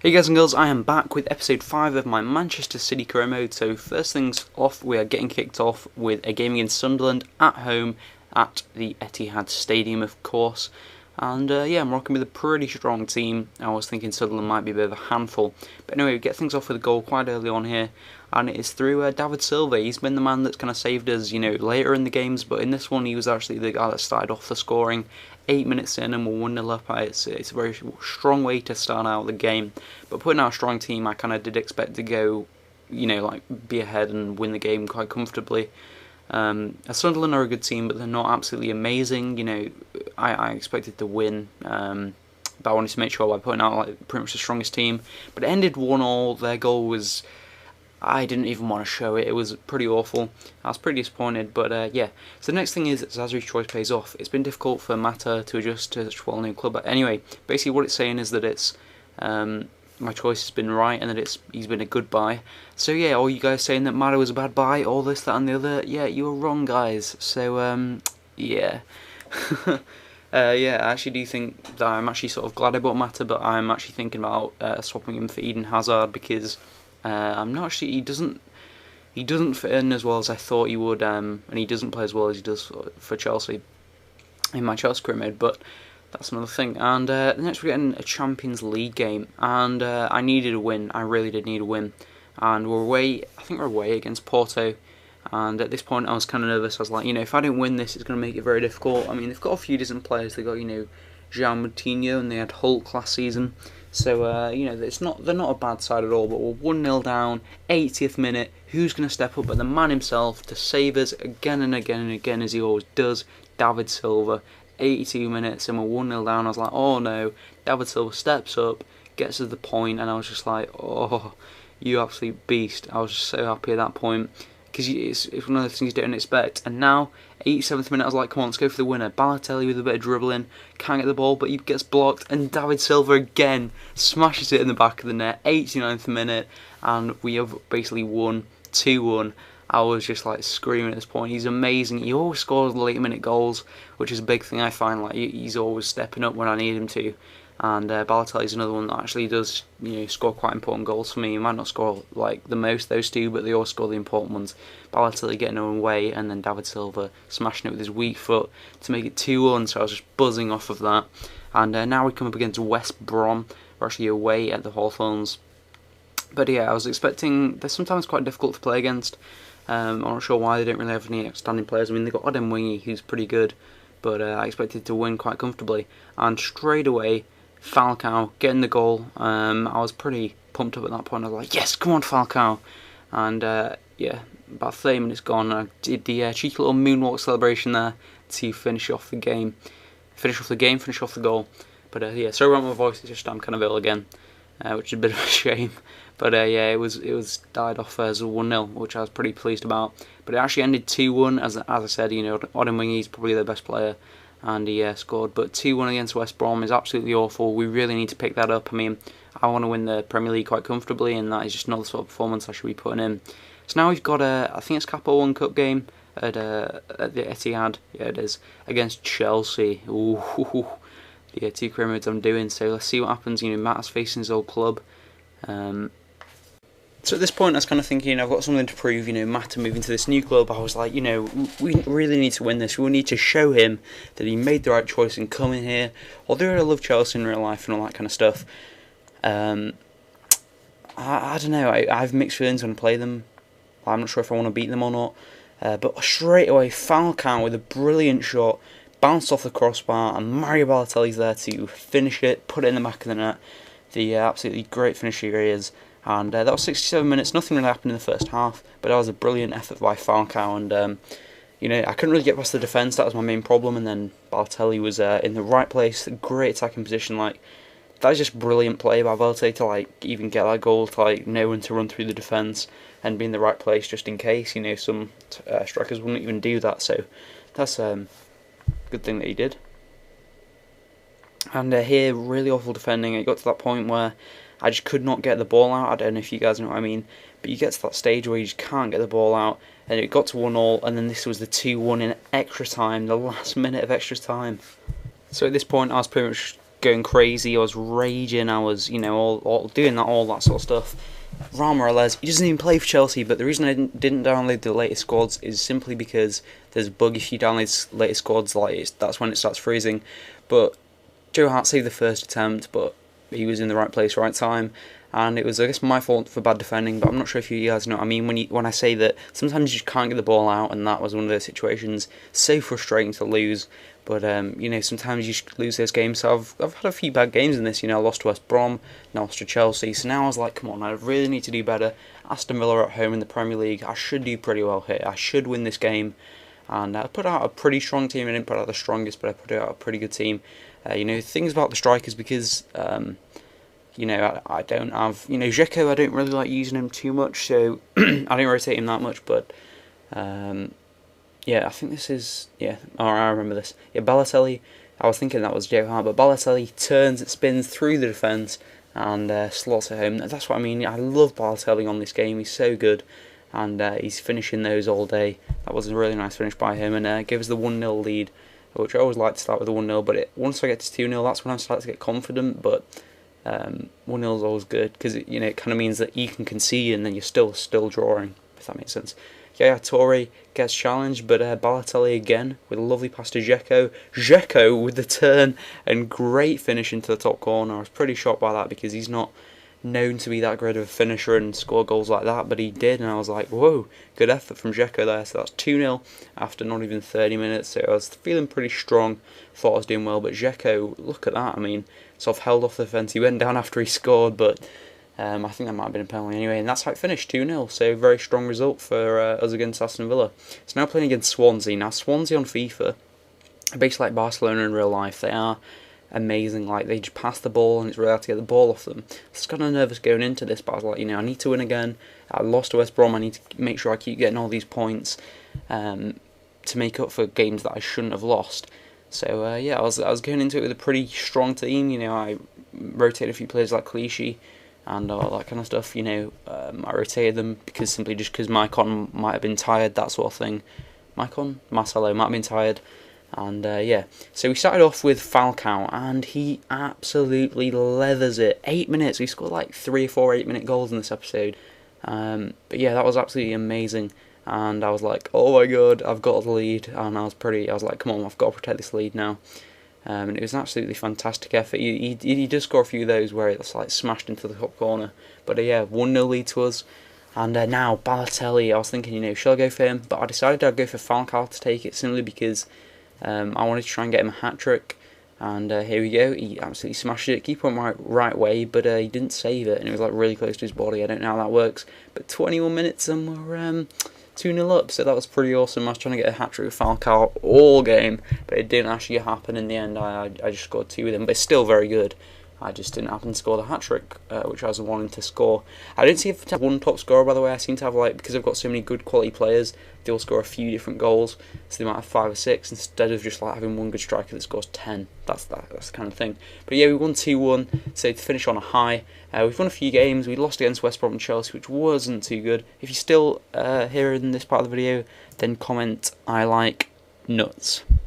Hey guys and girls, I am back with episode 5 of my Manchester City career mode. So first things off, we are getting kicked off with a game against Sunderland at home at the Etihad Stadium, of course. And yeah, I'm rocking with a pretty strong team. I was thinking Sunderland might be a bit of a handful. But anyway, we get things off with a goal quite early on here. And it is through David Silva. He's been the man that's kind of saved us, later in the games. But in this one, he was actually the guy that started off the scoring. 8 minutes in and we're 1-0 up. It's a very strong way to start out the game. But putting out a strong team, I kind of did expect to go, be ahead and win the game quite comfortably. Sunderland are a good team, but they're not absolutely amazing. I expected to win, but I wanted to make sure by putting out pretty much the strongest team. But it ended 1-1. Their goal was, I didn't even want to show it. It was pretty awful. I was pretty disappointed, but yeah. So the next thing is that Zazri's choice pays off. It's been difficult for Mata to adjust to such a well-known club. But anyway, basically what it's saying is that it's my choice has been right and that he's been a good buy. So yeah, all you guys saying that Mata was a bad buy, all this, that, and the other, yeah, you were wrong, guys. So yeah. Yeah, I actually do think that I'm actually sort of glad I bought Mata, but I'm actually thinking about swapping him for Eden Hazard because I'm not actually. He doesn't fit in as well as I thought he would, and he doesn't play as well as he does for Chelsea in my Chelsea career mode. But that's another thing. And next we're getting a Champions League game, and I needed a win. I really did need a win, and we're away. I think we're away against Porto. And at this point, I was kind of nervous. I was like, if I don't win this, it's going to make it very difficult. I mean, they've got a few decent players. They got, João Moutinho, and they had Hulk last season. So they're not a bad side at all. But we're 1-0 down, 80th minute. Who's going to step up? But the man himself to save us again and again and again, as he always does. David Silva. 82 minutes, and we're 1-0 down. I was like, oh no. David Silva steps up, gets us the point, and I was just like, oh, you absolute beast. I was just so happy at that point. Because it's one of those things you don't expect. And now, 87th minute, I was like, come on, let's go for the winner. Balotelli with a bit of dribbling, can't get the ball, but he gets blocked. And David Silva again smashes it in the back of the net. 89th minute, and we have basically won 2-1. I was just like screaming at this point. He's amazing. He always scores late minute goals, which is a big thing I find. Like he's always stepping up when I need him to. And Balotelli's another one that actually does, score quite important goals for me. He might not score like the most, those two, but they all score the important ones. Balotelli getting away, and then David Silva smashing it with his weak foot to make it 2-1. So I was just buzzing off of that. And now we come up against West Brom. We're actually away at the Hawthorns. But yeah, I was expecting. They're sometimes quite difficult to play against. I'm not sure why they don't really have any outstanding players. I mean, they've got S1E5 who's pretty good, but I expected to win quite comfortably. And straight away, Falcao getting the goal. I was pretty pumped up at that point. I was like, yes, come on, Falcao. And yeah, about 30 minutes gone, I did the cheeky little moonwalk celebration there to finish off the goal. But yeah, sorry about my voice, it's just I'm kind of ill again, which is a bit of a shame. But yeah, it was died off as a 1-0, which I was pretty pleased about. But it actually ended 2-1, as I said, S1E5 is probably their best player, and he scored. But 2-1 against West Brom is absolutely awful. We really need to pick that up. I mean, I want to win the Premier League quite comfortably, and that is just not the sort of performance I should be putting in. So now we've got I think it's Capo 1 Cup game at the Etihad. Yeah, it is, against Chelsea. Ooh, yeah, 2 career modes I'm doing. So let's see what happens. Matt's facing his old club. So at this point, I was kind of thinking, I've got something to prove. Mata moving to this new club. I was like, we really need to win this. We need to show him that he made the right choice in coming here. Although I love Chelsea in real life and all that kind of stuff, I don't know. I have mixed feelings when I play them. I'm not sure if I want to beat them or not. But straight away, Falcao with a brilliant shot, bounced off the crossbar, and Mario Balotelli's there to finish it, put it in the back of the net. The absolutely great finisher he is. And that was 67 minutes. Nothing really happened in the first half, but that was a brilliant effort by Falcao. And I couldn't really get past the defence. That was my main problem. And then Balotelli was in the right place, great attacking position. That was just brilliant play by Balotelli to even get that goal, to know when to run through the defence and be in the right place just in case. Some strikers wouldn't even do that. So that's a good thing that he did. And here, really awful defending. It got to that point where I just could not get the ball out. I don't know if you guys know what I mean, but you get to that stage where you just can't get the ball out, and it got to 1-1, and then this was the 2-1 in extra time, the last minute of extra time. So at this point, I was pretty much going crazy, I was raging, I was, you know, all doing that, all that sort of stuff. Raul Morales, he doesn't even play for Chelsea, but the reason I didn't download the latest squads is simply because there's a bug if you download latest squads, like that's when it starts freezing. But Joe Hart saved the first attempt, but he was in the right place, right time, and it was, I guess, my fault for bad defending. But I'm not sure if you guys know what I mean when I say that sometimes you just can't get the ball out, and that was one of those situations. So frustrating to lose, but you know, sometimes you lose those games. So I've had a few bad games in this. You know, I lost to West Brom, now lost to Chelsea. So now I was like, come on, I really need to do better. Aston Villa at home in the Premier League, I should do pretty well here. I should win this game. And I put out a pretty strong team. I didn't put out the strongest, but I put out a pretty good team. You know, things about the strikers, because you know, I don't have, you know, Dzeko, I don't really like using him too much, so I don't rotate him that much, but yeah, I think this is, yeah, I remember this. Yeah, Balotelli, I was thinking that was Joe Hart, but Balotelli turns, it spins through the defence and slots it home. That's what I mean. I love Balotelli on this game. He's so good, and he's finishing those all day. That was a really nice finish by him, and gives the 1-0 lead, which I always like to start with a 1-0, but once I get to 2-0, that's when I start to get confident. But 1-0 is always good, because you know, it kind of means that you can concede and then you're still drawing, if that makes sense. Yeah, Torre gets challenged, but Balotelli again with a lovely pass to Dzeko. Dzeko with the turn and great finish into the top corner. I was pretty shocked by that, because he's not known to be that great of a finisher and score goals like that, but he did, and I was like, whoa, good effort from Dzeko there. So that's 2-0 after not even 30 minutes, so I was feeling pretty strong, thought I was doing well, but Dzeko, look at that, I mean, sort of held off the defence. He went down after he scored, but I think that might have been a penalty anyway, and that's how it finished, 2-0, so very strong result for us against Aston Villa. So now playing against Swansea. Now Swansea on FIFA are basically like Barcelona in real life. They are amazing, like they just pass the ball and it's really hard to get the ball off them. I was kind of nervous going into this, but I was like, you know, I need to win again. I lost to West Brom, I need to make sure I keep getting all these points to make up for games that I shouldn't have lost. So yeah, I was going into it with a pretty strong team. You know, I rotated a few players like Clichy and all that kind of stuff. You know, I rotated them because Maicon might have been tired, that sort of thing. Marcelo might have been tired. And yeah, so we started off with Falcao, and he absolutely leathers it. 8 minutes, we scored like 3 or 4 8-minute goals in this episode. But yeah, that was absolutely amazing. And I was like, oh my god, I've got the lead. And I was like, come on, I've got to protect this lead now. And it was an absolutely fantastic effort. He does score a few of those where it's like smashed into the top corner. But yeah, 1-0 lead to us. And now Balotelli, I was thinking, you know, should I go for him? But I decided I'd go for Falcao to take it, simply because I wanted to try and get him a hat-trick. And here we go, he absolutely smashed it. Keeper went right way, but he didn't save it, and it was like really close to his body. I don't know how that works. But 21 minutes and we're 2-0 up, so that was pretty awesome. I was trying to get a hat-trick with Falcao all game, but it didn't actually happen in the end. I just scored 2 with him, but it's still very good. I just didn't happen to score the hat-trick, which I was wanting to score. I didn't seem to have one top scorer, by the way. I seem to have, like, because I've got so many good quality players, they all score a few different goals, so they might have 5 or 6, instead of just like having one good striker that scores 10. That's the kind of thing. But yeah, we won 2-1, so to finish on a high. We've won a few games. We lost against West Brom and Chelsea, which wasn't too good. If you're still here in this part of the video, then comment, I like nuts.